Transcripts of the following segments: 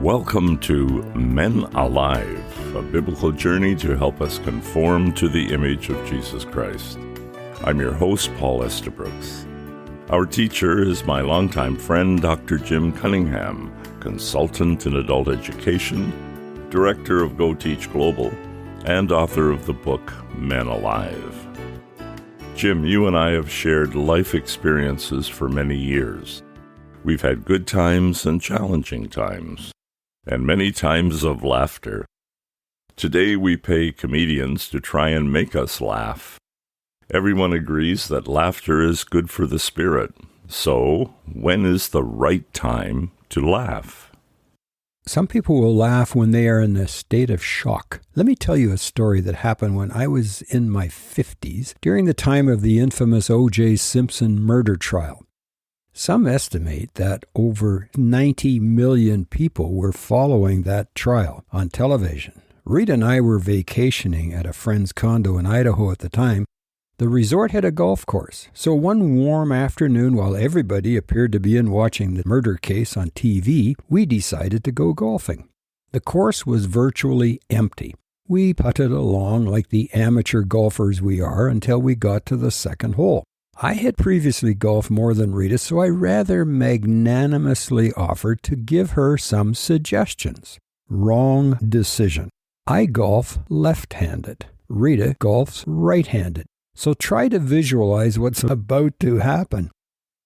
Welcome to Men Alive, a biblical journey to help us conform to the image of Jesus Christ. I'm your host, Paul Estabrooks. Our teacher is my longtime friend, Dr. Jim Cunningham, consultant in adult education, director of Go Teach Global, and author of the book Men Alive. Jim, you and I have shared life experiences for many years. We've had good times and challenging times, and many times of laughter. Today we pay comedians to try and make us laugh. Everyone agrees that laughter is good for the spirit. So, when is the right time to laugh? Some people will laugh when they are in a state of shock. Let me tell you a story that happened when I was in my 50s, during the time of the infamous O.J. Simpson murder trial. Some estimate that over 90 million people were following that trial on television. Rita and I were vacationing at a friend's condo in Idaho at the time. The resort had a golf course, so one warm afternoon while everybody appeared to be in watching the murder case on TV, we decided to go golfing. The course was virtually empty. We putted along like the amateur golfers we are until we got to the second hole. I had previously golfed more than Rita, so I rather magnanimously offered to give her some suggestions. Wrong decision. I golf left-handed. Rita golfs right-handed. So try to visualize what's about to happen.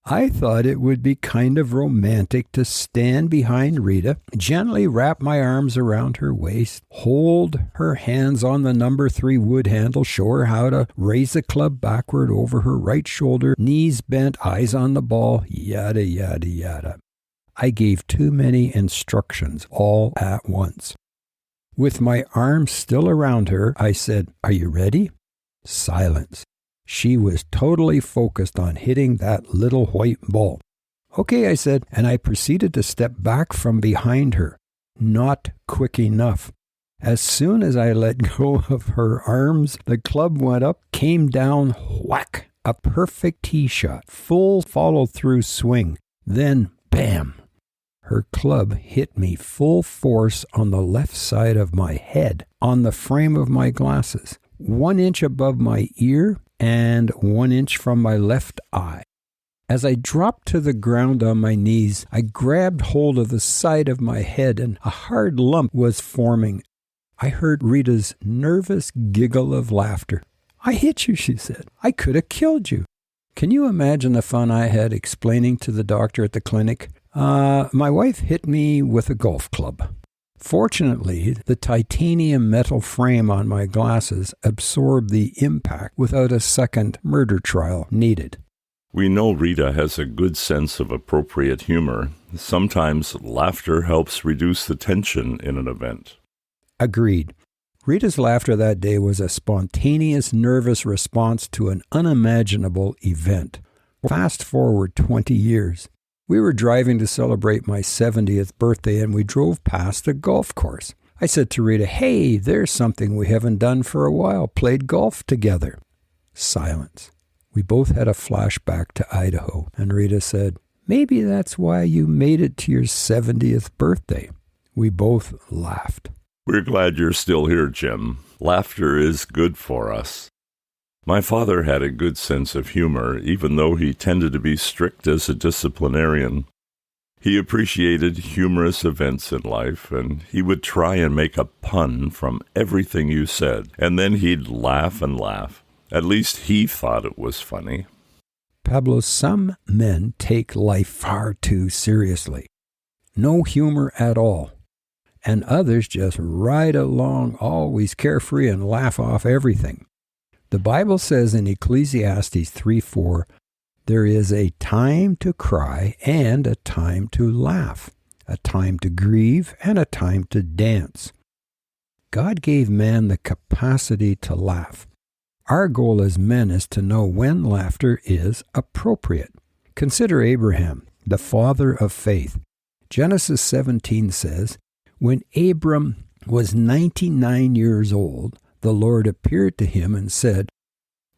I thought it would be kind of romantic to stand behind Rita, gently wrap my arms around her waist, hold her hands on the number 3 wood handle, show her how to raise the club backward over her right shoulder, knees bent, eyes on the ball, yada, yada, yada. I gave too many instructions all at once. With my arms still around her, I said, "Are you ready?" Silence. She was totally focused on hitting that little white ball. "Okay," I said, and I proceeded to step back from behind her. Not quick enough. As soon as I let go of her arms, the club went up, came down, whack, a perfect tee shot, full follow-through swing. Then, bam! Her club hit me full force on the left side of my head, on the frame of my glasses, 1 inch above my ear, and 1 inch from my left eye. As I dropped to the ground on my knees, I grabbed hold of the side of my head and a hard lump was forming. I heard Rita's nervous giggle of laughter. "I hit you," she said. "I could have killed you." Can you imagine the fun I had explaining to the doctor at the clinic? My wife hit me with a golf club. Fortunately, the titanium metal frame on my glasses absorbed the impact without a second murder trial needed. We know Rita has a good sense of appropriate humor. Sometimes laughter helps reduce the tension in an event. Agreed. Rita's laughter that day was a spontaneous nervous response to an unimaginable event. Fast forward 20 years. We were driving to celebrate my 70th birthday and we drove past a golf course. I said to Rita, "Hey, there's something we haven't done for a while, played golf together." Silence. We both had a flashback to Idaho, and Rita said, "Maybe that's why you made it to your 70th birthday." We both laughed. We're glad you're still here, Jim. Laughter is good for us. My father had a good sense of humor, even though he tended to be strict as a disciplinarian. He appreciated humorous events in life, and he would try and make a pun from everything you said, and then he'd laugh and laugh. At least he thought it was funny. Pablo, some men take life far too seriously. No humor at all. And others just ride along, always carefree and laugh off everything. The Bible says in Ecclesiastes 3:4, there is a time to cry and a time to laugh, a time to grieve and a time to dance. God gave man the capacity to laugh. Our goal as men is to know when laughter is appropriate. Consider Abraham, the father of faith. Genesis 17 says, when Abram was 99 years old, the Lord appeared to him and said,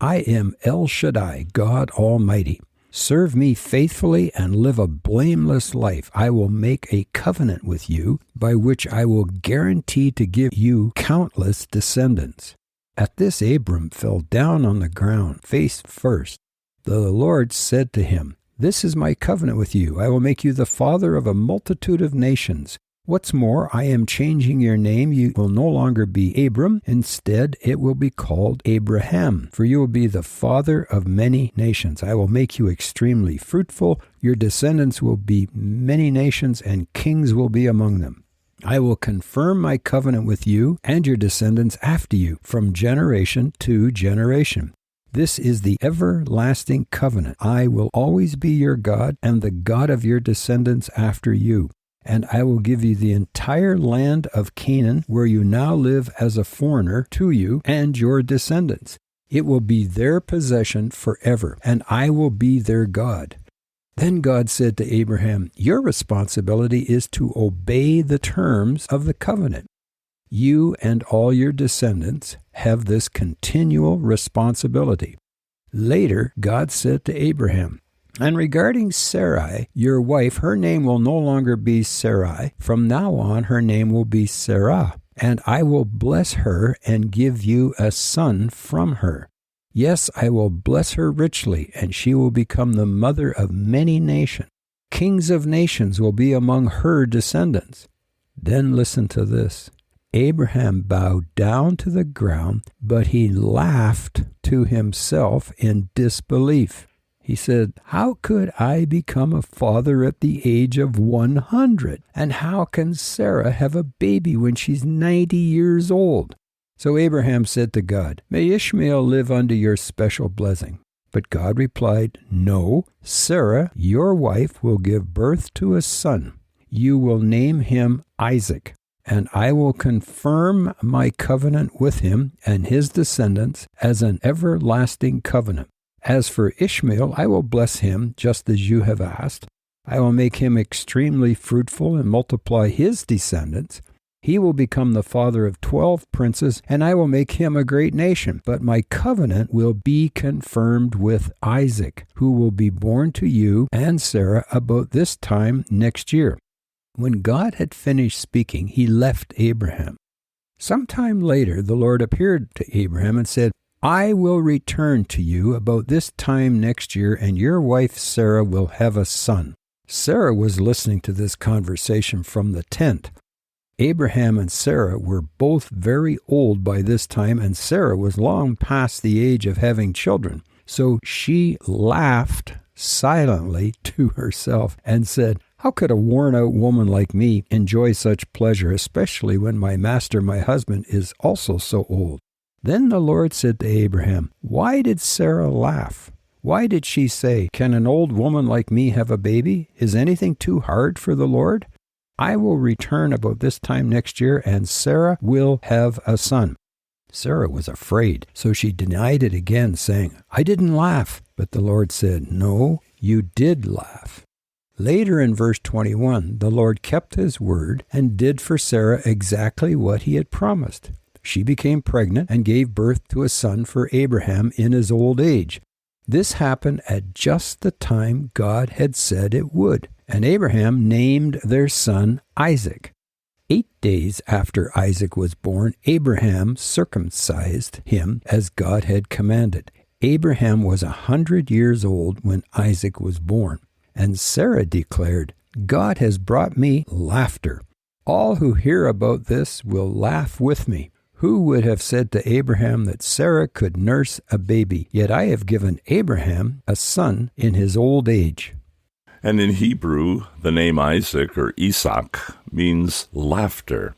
"I am El Shaddai, God Almighty. Serve me faithfully and live a blameless life. I will make a covenant with you by which I will guarantee to give you countless descendants." At this Abram fell down on the ground, face first. The Lord said to him, "This is my covenant with you. I will make you the father of a multitude of nations. What's more, I am changing your name. You will no longer be Abram. Instead, it will be called Abraham, for you will be the father of many nations. I will make you extremely fruitful. Your descendants will be many nations, and kings will be among them. I will confirm my covenant with you and your descendants after you, from generation to generation. This is the everlasting covenant. I will always be your God and the God of your descendants after you. And I will give you the entire land of Canaan, where you now live as a foreigner, to you and your descendants. It will be their possession forever, and I will be their God." Then God said to Abraham, "Your responsibility is to obey the terms of the covenant. You and all your descendants have this continual responsibility." Later, God said to Abraham, "And regarding Sarai, your wife, her name will no longer be Sarai. From now on, her name will be Sarah, and I will bless her and give you a son from her. Yes, I will bless her richly, and she will become the mother of many nations. Kings of nations will be among her descendants." Then listen to this. Abraham bowed down to the ground, but he laughed to himself in disbelief. He said, "How could I become a father at the age of 100? And how can Sarah have a baby when she's 90 years old?" So Abraham said to God, "May Ishmael live under your special blessing." But God replied, "No, Sarah, your wife, will give birth to a son. You will name him Isaac, and I will confirm my covenant with him and his descendants as an everlasting covenant. As for Ishmael, I will bless him just as you have asked. I will make him extremely fruitful and multiply his descendants. He will become the father of 12 princes, and I will make him a great nation. But my covenant will be confirmed with Isaac, who will be born to you and Sarah about this time next year." When God had finished speaking, he left Abraham. Sometime later, the Lord appeared to Abraham and said, "I will return to you about this time next year, and your wife Sarah will have a son." Sarah was listening to this conversation from the tent. Abraham and Sarah were both very old by this time, and Sarah was long past the age of having children. So she laughed silently to herself and said, "How could a worn-out woman like me enjoy such pleasure, especially when my master, my husband, is also so old?" Then the Lord said to Abraham, "Why did Sarah laugh? Why did she say, 'Can an old woman like me have a baby? Is anything too hard for the Lord?' I will return about this time next year, and Sarah will have a son." Sarah was afraid, so she denied it again, saying, "I didn't laugh." But the Lord said, "No, you did laugh." Later in verse 21, the Lord kept his word and did for Sarah exactly what he had promised. She became pregnant and gave birth to a son for Abraham in his old age. This happened at just the time God had said it would, and Abraham named their son Isaac. 8 days after Isaac was born, Abraham circumcised him as God had commanded. Abraham was 100 years old when Isaac was born, and Sarah declared, "God has brought me laughter. All who hear about this will laugh with me. Who would have said to Abraham that Sarah could nurse a baby? Yet I have given Abraham a son in his old age." And in Hebrew, the name Isaac or Isaac means laughter.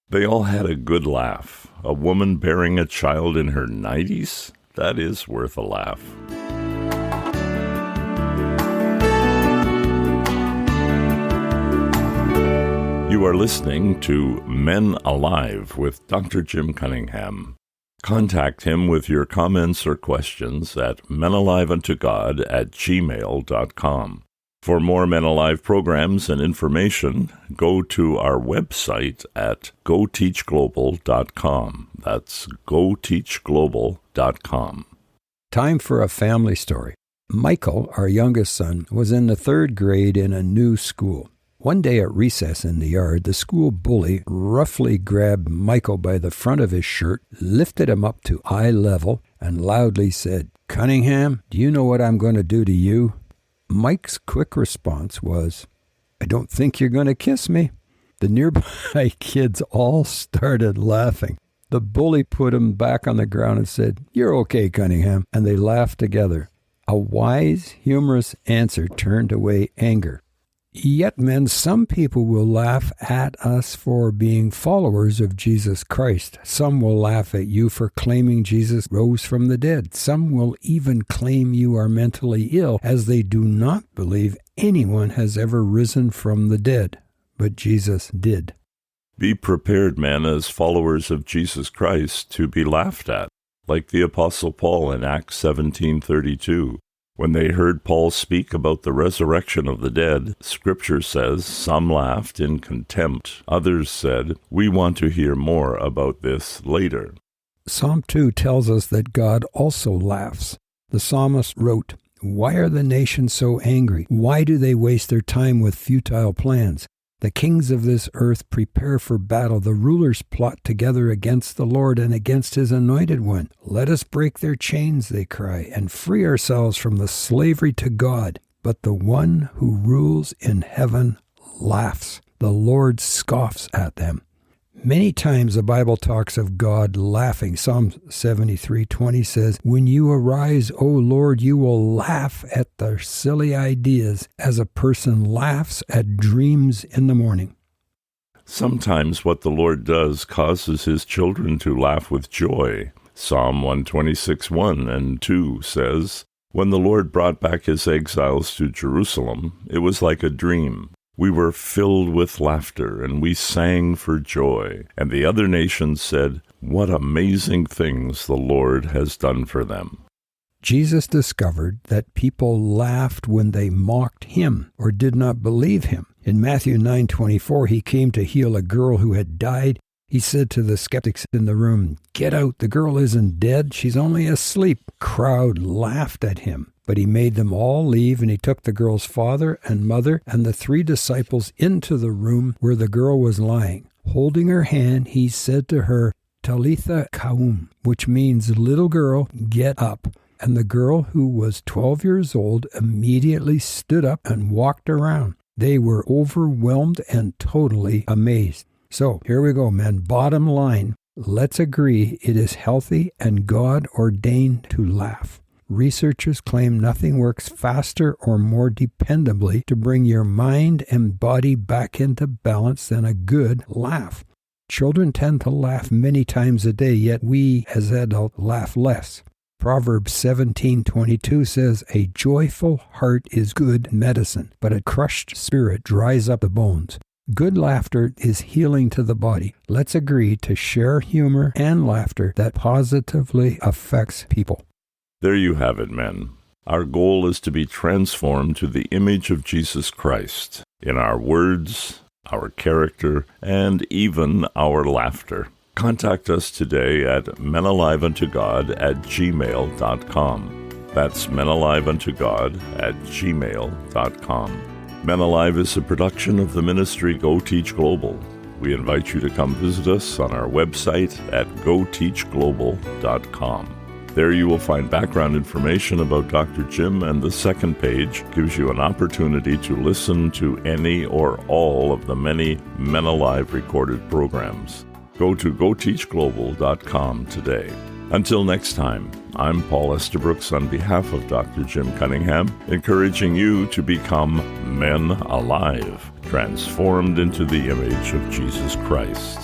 They all had a good laugh. A woman bearing a child in her 90s? That is worth a laugh. You are listening to Men Alive with Dr. Jim Cunningham. Contact him with your comments or questions at menaliveuntogod@gmail.com. For more Men Alive programs and information, go to our website at goteachglobal.com. That's goteachglobal.com. Time for a family story. Michael, our youngest son, was in the 3rd grade in a new school. One day at recess in the yard, the school bully roughly grabbed Michael by the front of his shirt, lifted him up to eye level, and loudly said, "Cunningham, do you know what I'm going to do to you?" Mike's quick response was, "I don't think you're going to kiss me." The nearby kids all started laughing. The bully put him back on the ground and said, "You're okay, Cunningham," and they laughed together. A wise, humorous answer turned away anger. Yet, men, some people will laugh at us for being followers of Jesus Christ. Some will laugh at you for claiming Jesus rose from the dead. Some will even claim you are mentally ill, as they do not believe anyone has ever risen from the dead. But Jesus did. Be prepared, men, as followers of Jesus Christ, to be laughed at, like the Apostle Paul in Acts 17:32. When they heard Paul speak about the resurrection of the dead, Scripture says some laughed in contempt. Others said, "We want to hear more about this later." Psalm 2 tells us that God also laughs. The psalmist wrote, "Why are the nations so angry? Why do they waste their time with futile plans? The kings of this earth prepare for battle. The rulers plot together against the Lord and against his anointed one. Let us break their chains," they cry, "and free ourselves from the slavery to God." But the one who rules in heaven laughs. The Lord scoffs at them. Many times the Bible talks of God laughing. Psalm 73:20 says, "When you arise, O Lord, you will laugh at their silly ideas, as a person laughs at dreams in the morning." Sometimes what the Lord does causes his children to laugh with joy. Psalm 126:1 and 2 says, "When the Lord brought back his exiles to Jerusalem, it was like a dream. We were filled with laughter, and we sang for joy. And the other nations said, 'What amazing things the Lord has done for them.'" Jesus discovered that people laughed when they mocked him or did not believe him. In Matthew 9:24, he came to heal a girl who had died. He said to the skeptics in the room, "Get out, the girl isn't dead, she's only asleep." Crowd laughed at him, but he made them all leave, and he took the girl's father and mother and the 3 disciples into the room where the girl was lying. Holding her hand, he said to her, "Talitha koum," which means, "Little girl, get up." And the girl, who was 12 years old, immediately stood up and walked around. They were overwhelmed and totally amazed. So, here we go, men. Bottom line, let's agree it is healthy and God-ordained to laugh. Researchers claim nothing works faster or more dependably to bring your mind and body back into balance than a good laugh. Children tend to laugh many times a day, yet we, as adults, laugh less. Proverbs 17:22 says, "A joyful heart is good medicine, but a crushed spirit dries up the bones." Good laughter is healing to the body. Let's agree to share humor and laughter that positively affects people. There you have it, men. Our goal is to be transformed to the image of Jesus Christ in our words, our character, and even our laughter. Contact us today at menaliveuntogod@gmail.com. That's menaliveuntogod@gmail.com. Men Alive is a production of the ministry Go Teach Global. We invite you to come visit us on our website at goteachglobal.com. There you will find background information about Dr. Jim, and the second page gives you an opportunity to listen to any or all of the many Men Alive recorded programs. Go to goteachglobal.com today. Until next time, I'm Paul Estabrooks on behalf of Dr. Jim Cunningham, encouraging you to become men alive, transformed into the image of Jesus Christ.